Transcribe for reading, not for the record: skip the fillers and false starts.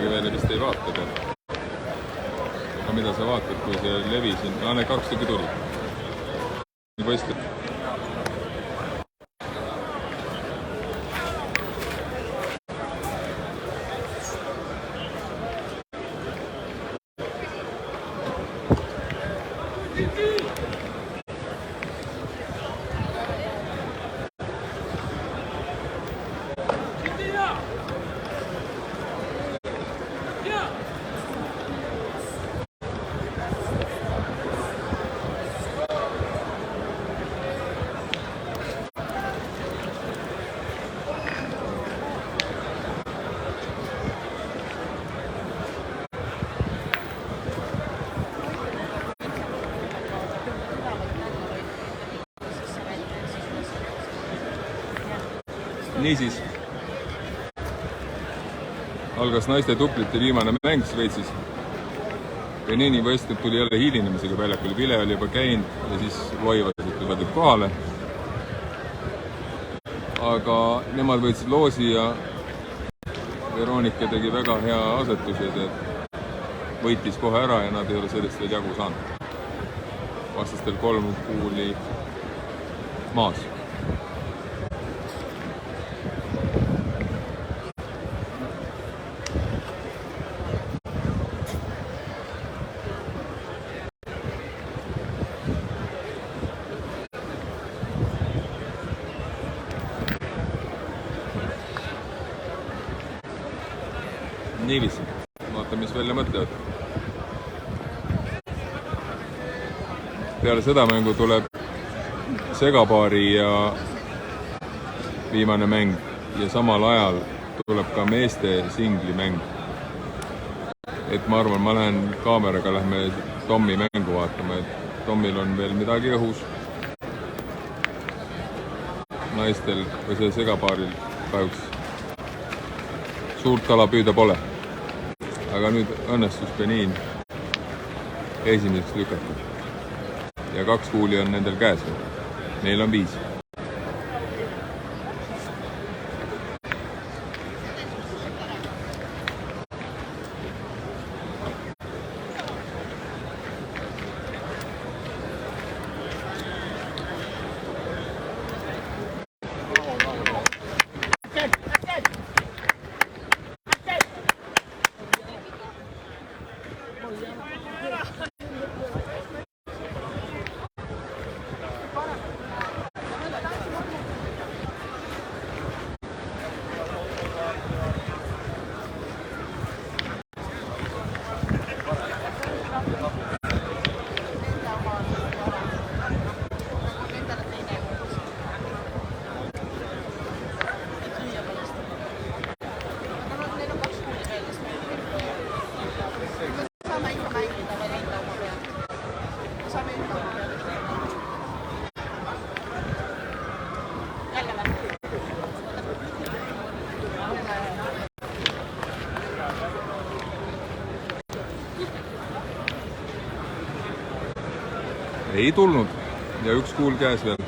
midagi veel vist ei vaata tead. Aga mida sa vaatad, kui see levi siin... Need 2 tükki tuli. Võistleb. Niisiis, algas naiste tuplite viimane mäng Šveitsis. Benini võistleb tuli jälle hilinemisega väljakul. Vile oli juba käinud ja siis loivasid tulevad kohale. Aga nemad võitsid loosi ja Veronika tegi väga hea asetuse, et võitis kohe ära ja nad ei ole sellest veel jagu saanud. Vastastel 3 kuuli maas. Niiviisi, vaata, mis välja mõtlevad. Peale seda mängu tuleb segapaari ja viimane mäng ja samal ajal tuleb ka meeste singli mäng. Et ma arvan, ma lähen kaameraga, lähme Tommi mängu vaatama, et Tommil on veel midagi õhus. Naistel või see segapaaril kahjuks suurt kala püüda pole. Aga nüüd õnnestus Benin esimeseks lükata. Ja 2 kuuli on nendel käes. Neil on 5. Ei tulnud ja 1 kuul käes veel.